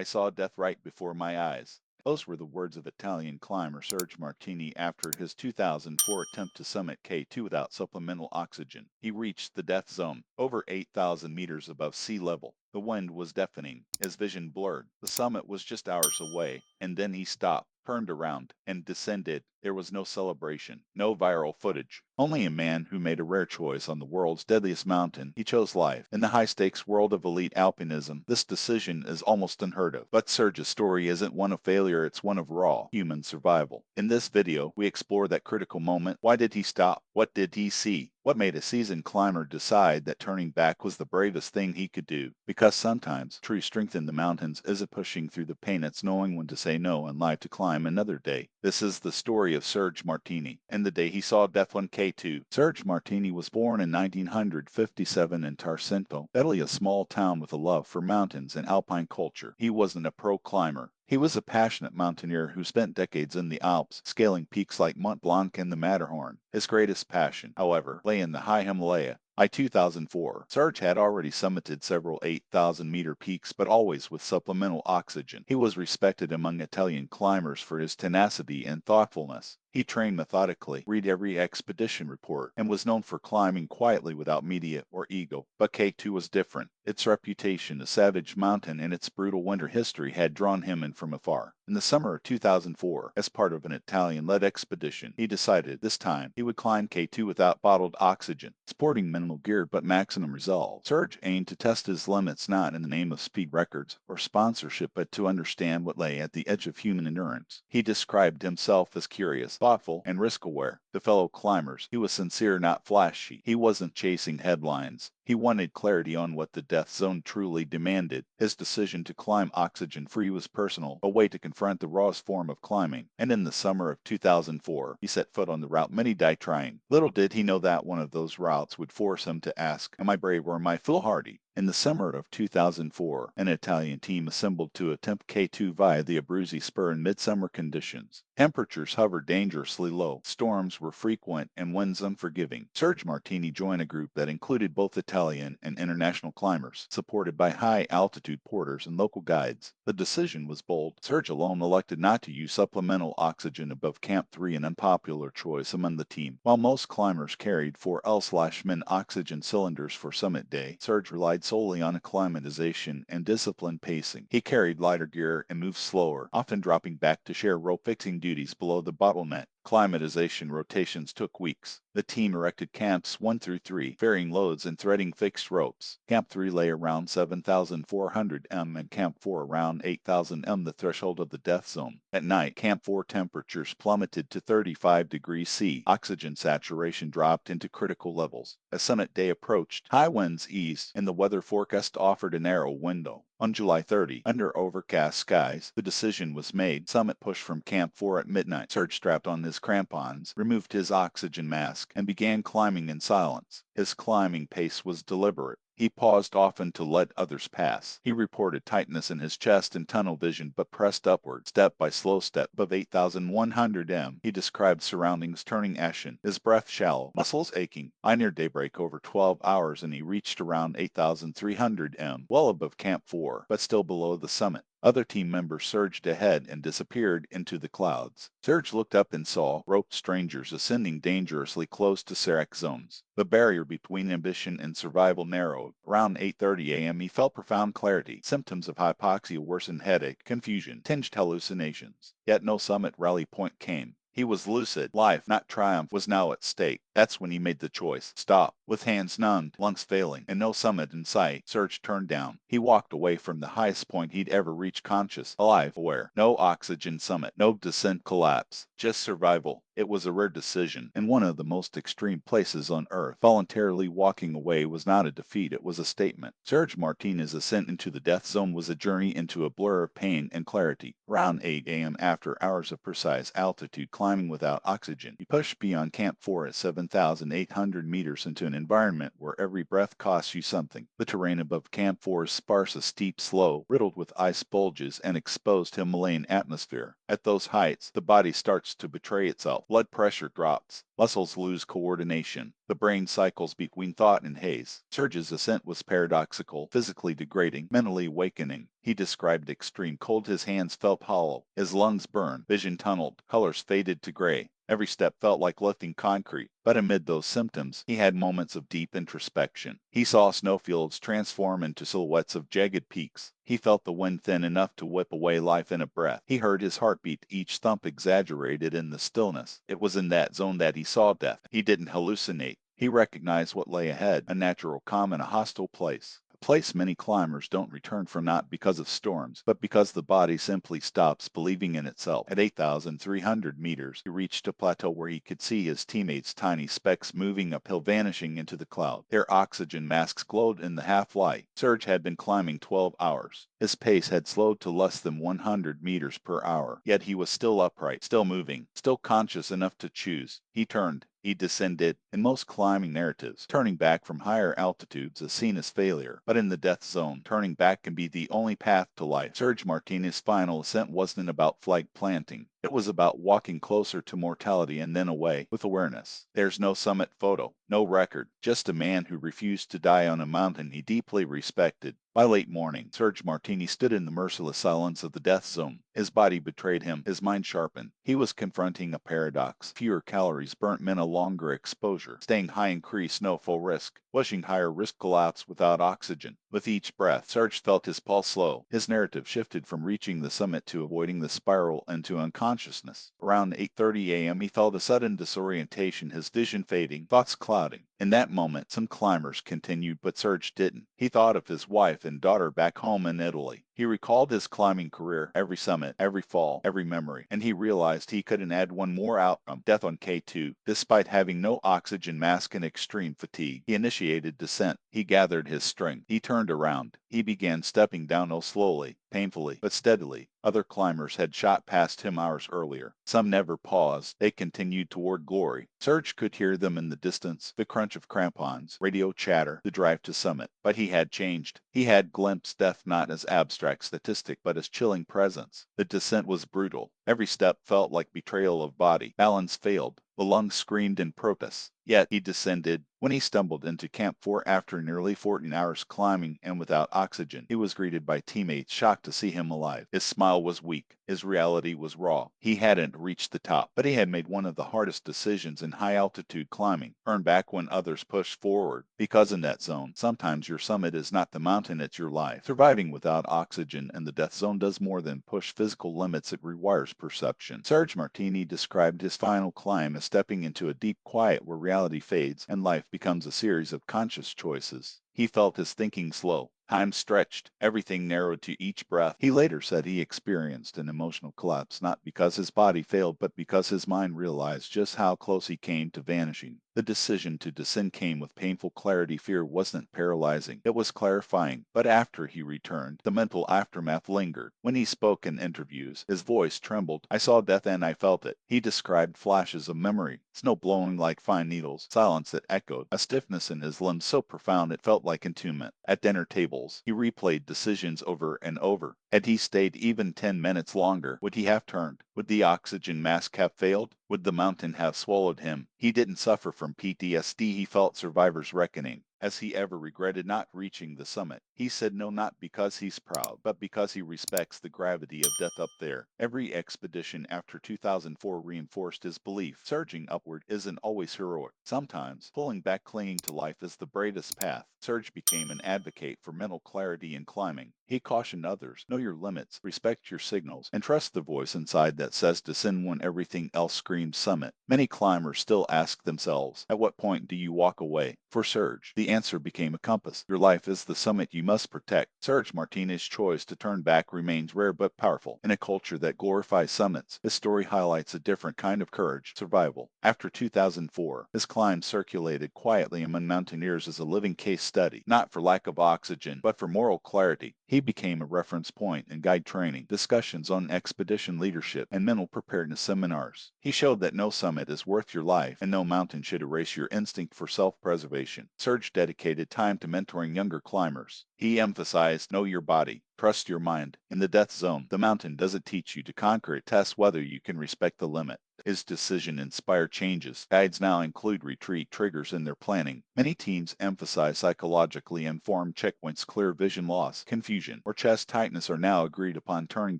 I saw death right before my eyes. Those were the words of Italian climber Sergio Martini after his 2004 attempt to summit K2 without supplemental oxygen. He reached the death zone, over 8,000 meters above sea level. The wind was deafening, his vision blurred. The summit was just hours away, and then he stopped, turned around, and descended. There was no celebration, no viral footage. Only a man who made a rare choice on the world's deadliest mountain. He chose life. In the high-stakes world of elite alpinism, this decision is almost unheard of. But Serge's story isn't one of failure, it's one of raw, human survival. In this video, we explore that critical moment. Why did he stop? What did he see? What made a seasoned climber decide that turning back was the bravest thing he could do? Because sometimes true strength in the mountains isn't pushing through the pain, it's knowing when to say no and live to climb another day. This is the story of Sergio Martini and the day he saw death on K2. Sergio Martini was born in 1957 in Tarsento, Italy, a small town with a love for mountains and alpine culture. He wasn't a pro climber. He was a passionate mountaineer who spent decades in the Alps, scaling peaks like Mont Blanc and the Matterhorn. His greatest passion, however, lay in the high Himalaya. By 2004, Serge had already summited several 8,000-meter peaks, but always with supplemental oxygen. He was respected among Italian climbers for his tenacity and thoughtfulness. He trained methodically, read every expedition report, and was known for climbing quietly without media or ego. But K2 was different. Its reputation, a savage mountain, and its brutal winter history had drawn him in from afar. In the summer of 2004, as part of an Italian-led expedition, he decided this time he would climb K2 without bottled oxygen, sporting minimal gear but maximum resolve. Serge aimed to test his limits not in the name of speed records or sponsorship, but to understand what lay at the edge of human endurance. He described himself as curious, thoughtful, and risk-aware. To fellow climbers, he was sincere, not flashy. He wasn't chasing headlines. He wanted clarity on what the death zone truly demanded. His decision to climb oxygen-free was personal, a way to confront the rawest form of climbing. And in the summer of 2004, he set foot on the route many die trying. Little did he know that one of those routes would force him to ask, am I brave or am I foolhardy? In the summer of 2004, an Italian team assembled to attempt K2 via the Abruzzi Spur in midsummer conditions. Temperatures hovered dangerously low, storms were frequent, and winds unforgiving. Sergio Martini joined a group that included both Italian and international climbers, supported by high-altitude porters and local guides. The decision was bold. Sergio alone elected not to use supplemental oxygen above Camp 3, an unpopular choice among the team. While most climbers carried 4L/min oxygen cylinders for summit day, Sergio relied solely on acclimatization and disciplined pacing. He carried lighter gear and moved slower, often dropping back to share rope fixing duties below the bottleneck. Climatization rotations took weeks. The team erected camps 1 through 3, varying loads and threading fixed ropes. Camp 3 lay around 7,400 m and Camp 4 around 8,000 m, the threshold of the death zone. At night, Camp 4 temperatures plummeted to 35 degrees C. Oxygen saturation dropped into critical levels. As summit day approached, high winds eased, and the weather forecast offered a narrow window. On July 30, under overcast skies, the decision was made. Summit pushed from Camp 4 at midnight. Serge strapped on his crampons, removed his oxygen mask, and began climbing in silence. His climbing pace was deliberate. He paused often to let others pass. He reported tightness in his chest and tunnel vision, but pressed upward, step by slow step, above 8,100 m. He described surroundings turning ashen, his breath shallow, muscles aching. I near daybreak over 12 hours, and he reached around 8,300 m, well above Camp 4, but still below the summit. Other team members surged ahead and disappeared into the clouds. Serge looked up and saw roped strangers ascending dangerously close to Serac zones. The barrier between ambition and survival narrowed. Around 8:30 a.m. he felt profound clarity. Symptoms of hypoxia worsened headache, confusion, tinged hallucinations. Yet no summit rally point came. He was lucid. Life, not triumph, was now at stake. That's when he made the choice. Stop. With hands numbed, lungs failing, and no summit in sight, Serge turned down. He walked away from the highest point he'd ever reached, conscious, alive, aware. No oxygen summit, no descent collapse, just survival. It was a rare decision, in one of the most extreme places on Earth. Voluntarily walking away was not a defeat, it was a statement. Sergio Martini's ascent into the death zone was a journey into a blur of pain and clarity. Around 8 a.m., after hours of precise altitude climbing without oxygen, he pushed beyond Camp 4 at 7 7,800 meters into an environment where every breath costs you something. The terrain above Camp 4 is sparse, a steep slope, riddled with ice bulges and exposed Himalayan atmosphere. At those heights, the body starts to betray itself. Blood pressure drops. Muscles lose coordination. The brain cycles between thought and haze. Serge's ascent was paradoxical, physically degrading, mentally awakening. He described extreme cold. His hands felt hollow. His lungs burned. Vision tunneled. Colors faded to gray. Every step felt like lifting concrete. But amid those symptoms, he had moments of deep introspection. He saw snowfields transform into silhouettes of jagged peaks. He felt the wind thin enough to whip away life in a breath. He heard his heartbeat, each thump exaggerated in the stillness. It was in that zone that he saw death. He didn't hallucinate. He recognized what lay ahead, a natural calm in a hostile place. A place many climbers don't return from, not because of storms, but because the body simply stops believing in itself. At 8,300 meters, he reached a plateau where he could see his teammates' tiny specks moving uphill, vanishing into the cloud. Their oxygen masks glowed in the half-light. Serge had been climbing 12 hours. His pace had slowed to less than 100 meters per hour, yet he was still upright, still moving, still conscious enough to choose. He turned. He descended. In most climbing narratives, turning back from higher altitudes is seen as failure. But in the death zone, turning back can be the only path to life. Sergio Martini's final ascent wasn't about flag planting. It was about walking closer to mortality and then away, with awareness. There's no summit photo, no record, just a man who refused to die on a mountain he deeply respected. By late morning, Sergio Martini stood in the merciless silence of the death zone. His body betrayed him, his mind sharpened. He was confronting a paradox. Fewer calories burnt meant a longer exposure. Staying high increased no full risk. Pushing higher risk collapse without oxygen. With each breath, Serge felt his pulse slow. His narrative shifted from reaching the summit to avoiding the spiral into unconsciousness. Around 8:30 a.m. he felt a sudden disorientation, his vision fading, thoughts clouding. In that moment, some climbers continued, but Serge didn't. He thought of his wife and daughter back home in Italy. He recalled his climbing career, every summit, every fall, every memory, and he realized he couldn't add one more outcome, death on K2. Despite having no oxygen mask and extreme fatigue, he initiated descent. He gathered his strength. He turned around. He began stepping downhill slowly, painfully, but steadily. Other climbers had shot past him hours earlier. Some never paused. They continued toward glory. Serge could hear them in the distance, the crunch of crampons, radio chatter, the drive to summit. But he had changed. He had glimpsed death not as abstract statistic, but as chilling presence. The descent was brutal. Every step felt like betrayal of body. Balance failed. The lungs screamed in protest. Yet he descended. When he stumbled into Camp 4 after nearly 14 hours climbing and without oxygen, he was greeted by teammates shocked to see him alive. His smile was weak. His reality was raw. He hadn't reached the top, but he had made one of the hardest decisions in high-altitude climbing, turn back when others pushed forward. Because in that zone, sometimes your summit is not the mountain, it's your life. Surviving without oxygen in the death zone does more than push physical limits, it rewires perception. Sergio Martini described his final climb as stepping into a deep quiet where reality fades and life becomes a series of conscious choices. He felt his thinking slow. Time stretched. Everything narrowed to each breath. He later said he experienced an emotional collapse, not because his body failed, but because his mind realized just how close he came to vanishing. The decision to descend came with painful clarity. Fear wasn't paralyzing. It was clarifying. But after he returned, the mental aftermath lingered. When he spoke in interviews, his voice trembled. I saw death and I felt it. He described flashes of memory, snow blowing like fine needles, silence that echoed, a stiffness in his limbs so profound it felt like entombment. At dinner tables, he replayed decisions over and over. Had he stayed even 10 minutes longer, would he have turned? Would the oxygen mask have failed? Would the mountain have swallowed him? He didn't suffer from PTSD, he felt survivor's reckoning. Has he ever regretted not reaching the summit? He said no, not because he's proud, but because he respects the gravity of death up there. Every expedition after 2004 reinforced his belief. Surging upward isn't always heroic. Sometimes, pulling back clinging to life is the bravest path. Serge became an advocate for mental clarity in climbing. He cautioned others, know your limits, respect your signals, and trust the voice inside that says descend when everything else screams summit. Many climbers still ask themselves, at what point do you walk away? For Serge, the answer became a compass. Your life is the summit you must protect. Sergio Martini's choice to turn back remains rare but powerful. In a culture that glorifies summits, his story highlights a different kind of courage, survival. After 2004, his climb circulated quietly among mountaineers as a living case study, not for lack of oxygen, but for moral clarity. He became a reference point in guide training, discussions on expedition leadership, and mental preparedness seminars. He showed that no summit is worth your life, and no mountain should erase your instinct for self-preservation. Serge dedicated time to mentoring younger climbers. He emphasized, know your body, trust your mind. In the death zone, the mountain doesn't teach you to conquer, it tests whether you can respect the limit. His decision inspired changes. Guides now include retreat triggers in their planning. Many teams emphasize psychologically informed checkpoints. Clear vision loss, confusion, or chest tightness are now agreed upon turning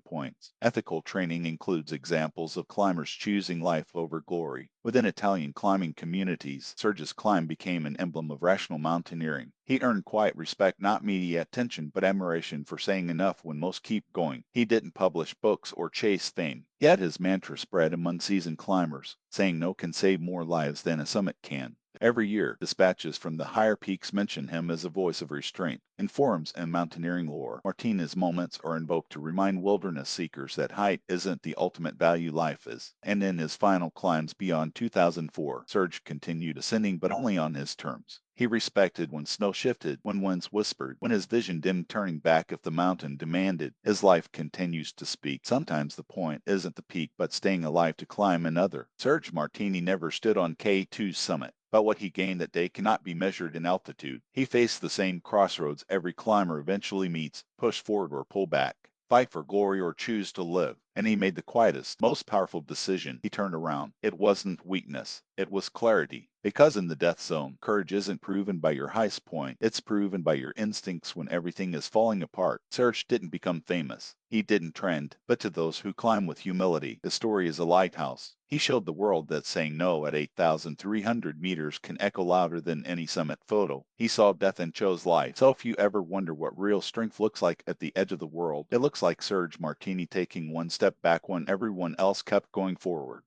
points. Ethical training includes examples of climbers choosing life over glory. Within Italian climbing communities, Serge's climb became an emblem of rational mountaineering. He earned quiet respect, not media attention, but admiration for saying enough when most keep going. He didn't publish books or chase fame, yet his mantra spread among seasoned climbers, saying no can save more lives than a summit can. Every year, dispatches from the higher peaks mention him as a voice of restraint. In forums and mountaineering lore, Martinez's moments are invoked to remind wilderness seekers that height isn't the ultimate value life is. And in his final climbs beyond 2004, Serge continued ascending but only on his terms. He respected when snow shifted, when winds whispered, when his vision dimmed turning back if the mountain demanded. His life continues to speak. Sometimes the point isn't the peak but staying alive to climb another. Serge Martini never stood on K2's summit, but what he gained that day cannot be measured in altitude. He faced the same crossroads every climber eventually meets: push forward or pull back, fight for glory or choose to live. And he made the quietest, most powerful decision. He turned around. It wasn't weakness, it was clarity. Because in the death zone, courage isn't proven by your highest point, it's proven by your instincts when everything is falling apart. Serge didn't become famous. He didn't trend, but to those who climb with humility, his story is a lighthouse. He showed the world that saying no at 8,300 meters can echo louder than any summit photo. He saw death and chose life. So if you ever wonder what real strength looks like at the edge of the world, it looks like Serge Martini taking one step back when everyone else kept going forward.